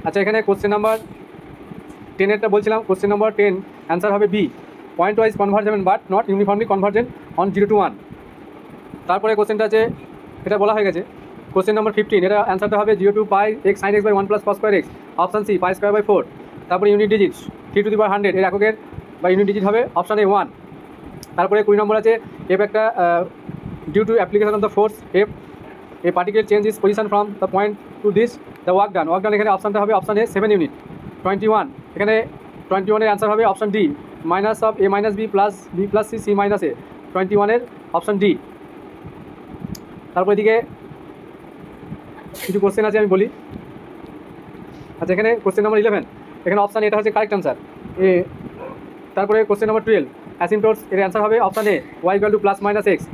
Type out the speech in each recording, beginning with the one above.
আচ্ছা, এখানে question number 10-এরটা বলছিলাম। কোশ্চেন নাম্বার 10 অ্যান্সার হবে B, point wise convergent but not uniformly convergent on 0 to 1। তারপরে কোশ্চেনটা আছে, এটা বলা হয়ে গেছে। কোশ্চেন নাম্বার 15, এটা অ্যান্সারটা হবে 0 to পাই x sin x by 1 plus cos square x, option C pi square by 4। তারপরে unit digit 3 to the power 100 এর এককের বা ইউনিট ডিজিট হবে অপশান এ 1। তারপরে 20 নম্বর আছে এফ একটা due to application of the force F a particle change is position from the point to this the work done. এখানে অপশানটা হবে অপশান এ 7 ইউনিট। 21, এখানে 21-এর অ্যান্সার হবে option D, minus of A minus B plus C C minus A. 21-এর option D. তারপর এদিকে কিছু কোশ্চেন আছে আমি বলি। আচ্ছা, এখানে কোশ্চেন নাম্বার 11, এখানে অপশান এটা হচ্ছে কারেক্ট অ্যান্সার এ। তারপরে কোশ্চেন নাম্বার 12 অ্যাসিম্পটোটস, এর অ্যান্সার হবে option A y equal to plus minus x.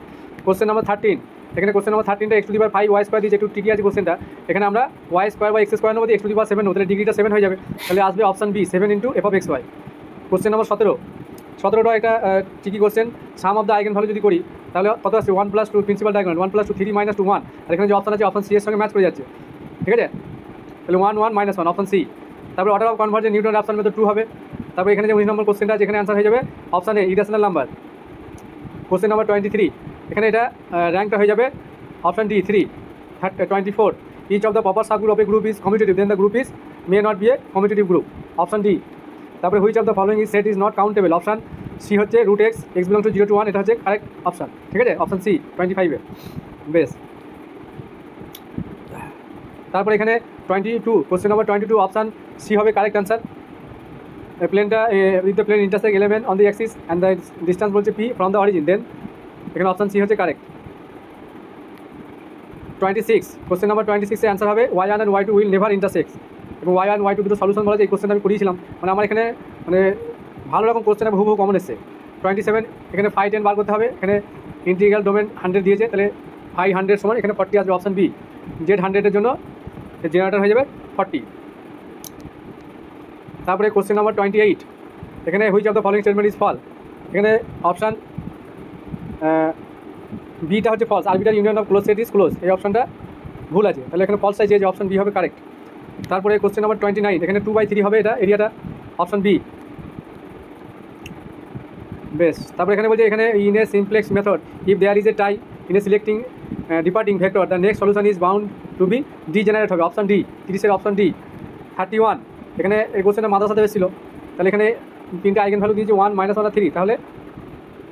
Question number 13, এখানে কোশ্চেন নাম্বার 13টা x to the power 5 y square দিয়েছে, একটু ঠিকই আছে কোশ্চেনটা। এখানে আমরা ওয়াই স্কোয়ার বা এক্স স্কোয়ার নেবো, x টু দি পাওয়ার 7 নেবো, তাহলে ডিগ্রিটা 7 হয়ে যাবে, তাহলে আসবে option B 7 into f of x y. Question number 17টা একটা ঠিকই কোশ্চেন। Sum of the eigen value যদি করি তাহলে কত আসছে 1 + 2 প্রিন্সিপাল ডায়াগোনাল 1 + 2 3 - 2 1। আর এখানে যে অপশান আছে অপশান সি এর সঙ্গে ম্যাচ করে যাচ্ছে, ঠিক আছে। তাহলে 1 1 - 1 অপশান সি। তারপরে order of convergent Newton option method 2 হবে। তারপরে এখানে যে 19 নম্বর কোশ্চেনটা আছে, এখানে অ্যান্সার হয়ে যাবে option A irrational number. Question number 23, এখানে এটা র্যাঙ্কটা হয়ে যাবে option D 3। 24, each of the proper subgroup of a group is commutative then the group is may not be a commutative group, option D. তারপরে which of the following is set is not countable, option C হচ্ছে root x belong to 0 to 1, এটা হচ্ছে correct option, ঠিক আছে, option C 25-এ। বেশ। তারপরে এখানে 22, question number 22 option C হবে কারেক্ট অ্যান্সার। প্লেনটা with the plane intersect element on the axis and the distance বলছে P from the origin, then এখানে অপশান সি হচ্ছে কারেক্ট। 26, কোশ্চেন নাম্বার 26-এ অ্যান্সার হবে y1 and y2 will never intersect, এবং y1 y2 দুটো solution বলা যায়। এই কোশ্চেনটা আমি করিয়েছিলাম, মানে আমার এখানে মানে ভালো রকম কোশ্চেন হুবহু কমন এসছে। 27, এখানে 5 10 বার করতে হবে। এখানে ইন্টিগ্রাল ডোমেন 100 দিয়েছে, তাহলে 500 সমান এখানে 40 আসবে, অপশান বি। জেড 100-এর জন্য জেনারেটর হয়ে যাবে 40। তারপরে কোশ্চেন নাম্বার 28, এখানে which of the following statement is false, এখানে অপশান বিটা হচ্ছে false, arbitrary union of close set is close, এই অপশানটা ভুল আছে, তাহলে এখানে ফলস চাইছে, যে অপশান বি হবে কারেক্ট। তারপরে কোশ্চেন নাম্বার 29, এখানে 2/3 হবে এটা এরিয়াটা, অপশান বি। বেশ। তারপরে এখানে বলছে এখানে in a simplex method if there is a tie in a selecting departing vector the next solution is bound to be degenerate হবে, অপশান ডি 30-এর অপশান ডি। 31, এখানে এই কোশ্চেনটা মাদার সাথে এসেছিল, তাহলে এখানে 3টে আইগেন ভ্যালু দিয়েছে 1 - 1 আর 3, তাহলে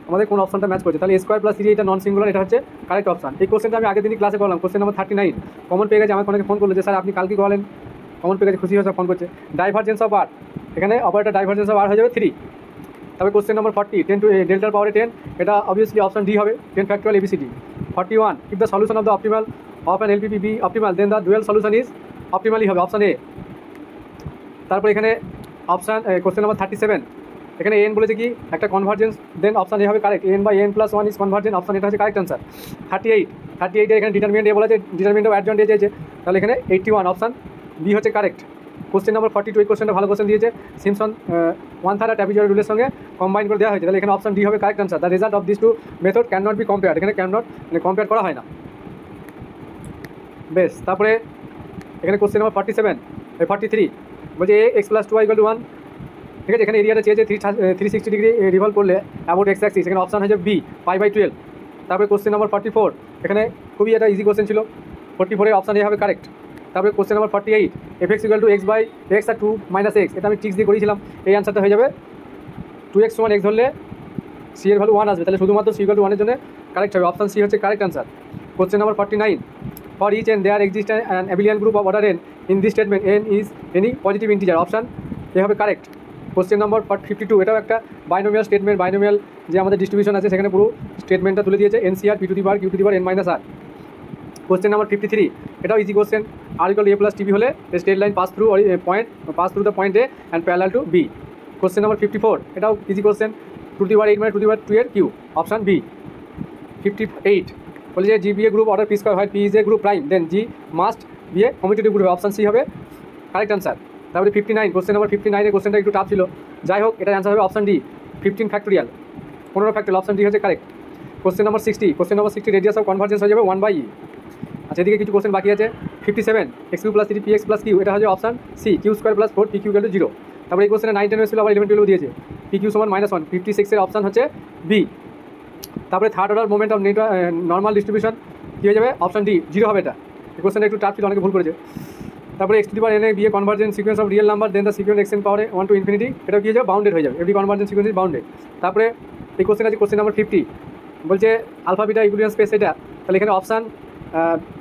আমাদের কোন অপশানটা ম্যাচ করছে, তাহলে স্কোয়ার প্লাস 3 এটা নন সিঙ্গুলার, এটা হচ্ছে কারেক্ট অপশান। এই কোশ্চেনটা আমি আগের দিনই ক্লাসে করলাম। কোশ্চেন নাম্বার 39 কমন পেয়ে গেছে, আমার অনেকে ফোন করলো যে স্যার আপনি কালকে করেন, কমন পেয়ে গেছে, খুশি হয়েছে ফোন করছে। ডাইভারজেন্স অফ আর, এখানে অপারেটর ডাইভারজেন্স অফ আর হয়ে যাবে 3। তারপরে কোশ্চেন নাম্বার 40 10 টু ডেল্টার পাওয়ারে 10, এটা অবভিয়াসলি অপশান ডি হবে 10 factorial A B C D. 41, if the solution of the optimal of an LPP be optimal then the dual solution is optimally হবে, অপশান এ। তারপরে এখানে অপশান কোশ্চেন নাম্বার 37, এখানে এন বলেছে কি একটা কনভার্জেন্স, দেন অপশান এ হবে correct, N by N plus 1 is convergent, option এটা হচ্ছে কারেক্ট অ্যান্সার। 38 এখানে ডিটারমিনেন্ট এ বলেছে, ডিটারমিনেন্ট অফ অ্যাডজয়েন্ট এ চেয়েছে, তাহলে এখানে 81 অপশান বি হচ্ছে কারেক্ট। কোশ্চেন নাম্বার 42, এই কোশ্চেনটা ভালো কোশ্চেন দিয়েছে, সিমসন 1/3 আর ট্যাপিজয়ের রুলের সঙ্গে কম্বাইন করে দেওয়া হয়েছে, তাহলে এখানে অপশান ডি হবে correct answer. The result of this two method can not be compare, এখানে ক্যান নট মানে কম্পেয়ার করা হয় না। বেশ। তারপরে এখানে কোশ্চেন নাম্বার 43 বলছে এ এক্স প্লাস 2y = 1, ঠিক আছে। এখানে এরিয়াটা চেয়েছে 360 ডিগ্রি রিভলভ করলে অ্যাবাউট এক্স অ্যাক্সিস, এখানে অপশান হচ্ছে বি π/12। তারপরে কোশ্চেন নাম্বার 44, এখানে খুবই একটা ইজি কোশ্চেন ছিল, 44-এর অপশান এ হবে কারেক্ট। তারপরে কোশ্চেন নাম্বার 48, fx = x/x আর 2 - x, এটা আমি ট্রিক্স দিয়ে করেছিলাম, এই অ্যান্সারটা হয়ে যাবে 2x = x ধরলে সি এর ভ্যালু 1 আসবে, তাহলে শুধুমাত্র সি = 1 এর জন্য কারেক্ট হবে, অপশান সি হচ্ছে correct answer. Question number 49, for each n there exist an abelian group of order n in this statement n is any positive integer, option A হবে correct. Question number 52, এটাও একটা binomial statement, binomial যে আমাদের distribution আছে সেখানে পুরো স্টেটমেন্টটা তুলে দিয়েছে, NCR p two the power q two the power n - r। Question number 53, এটাও easy question, r = a + tb হলে straight line pass through the point a and parallel to b। Question number 54, এটাও easy question, 2 two the পাওয়ার 8 মানে 2 two the পাওয়ার 2 এর Q, option B. 58 বলে যে G be a group order P square হয় P is a group prime then G must be a commutative group, option C হবে correct answer. তারপরে 59, question number 59-এর কোশ্চেনটা একটু tough ছিল, যাই হোক এটার অ্যান্সার হবে option D 15 factorial, 15 factorial, option D হচ্ছে correct. Question number 60 radius of convergence হয়ে যাবে 1/e। আচ্ছা, এদিকে কিছু কোশ্চেন বাকি আছে। 57 X Q plus 3 px plus Q, এটা হচ্ছে option C, Q square plus 4 P Q equal to 0। তারপরে এই কোশ্চেনে 9 10 এসেছিল, আবার 11 12 দিয়েছে, পি কিউ সমান -1। 56 এর অপশান হচ্ছে বি। তারপরে third order moment of normal distribution কী হয়ে যাবে, অপশান ডি, 0 হবে এটা। এই কোশ্চেনটা একটু টাফ ছিল, অনেকে ভুল করেছে। তারপরে x to the power n a be a convergent sequence of real number then the sequence x n পাওয়ারে 1 to infinity, এটা কী হয়ে যাবে, বাউন্ডেড হয়ে যাবে। Every convergent sequence is bounded. তারপরে এই কোশ্চেন আছে কোশ্চেন নাম্বার 50, বলছে আলফা বিটা ইকুইলিব্রিয়াম স্পেস এটা, তাহলে এখানে অপশান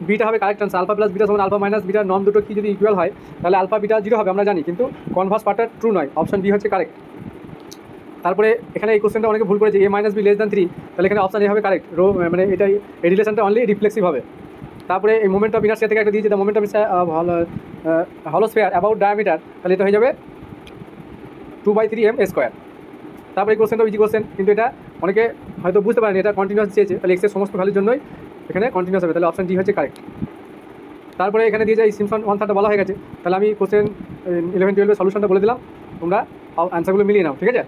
বিটা হবে correct answer. Alpha plus beta সমান আলফা মাইনাস বিটা, নর্ম দুটো কি যদি ইকুয়াল হয় তাহলে আলফা বিটা 0 হবে, আমরা জানি, কিন্তু কনভার্স পার্টটা ট্রু নয়, অপশান বি হচ্ছে কারেক্ট। তারপরে এখানে এই কোশ্চেনটা অনেকে ভুল করেছে, এ মাইনাস বি লেস দ্যান 3, তাহলে এখানে অপশান এ হবে কারেক্ট, মানে এটা এই রিলেশনটা অনলি রিফ্লেক্সিভ হবে। তারপরে এই মোমেন্ট অফ ইনার্সিয়া থেকে একটা দিয়েছে, দ্য মোমেন্ট অফ হলো স্ফেয়ার অ্যাবাউট ডায়ামিটার, তাহলে এটা হয়ে যাবে 2/3 m স্কোয়ার। তারপরে এই কোশ্চেনটা ইজি কোশ্চেন, কিন্তু এটা অনেকে হয়তো বুঝতে পারেনি, এটা কন্টিনিউয়াস চেয়েছে, তাহলে এক্সের সমস্ত ভ্যালুর জন্যই এখানে কন্টিনিউয়াস হবে, তাহলে অপশান ডি হচ্ছে কারেক্ট। তারপরে এখানে দিয়ে যায় সিম্পসন 1/3 বলা হয়ে গেছে, তাহলে আমি কোশ্চেন 11 12 সলিউশনটা বলে দিলাম, তোমরা অ্যান্সারগুলো মিলিয়ে নাও, ঠিক আছে।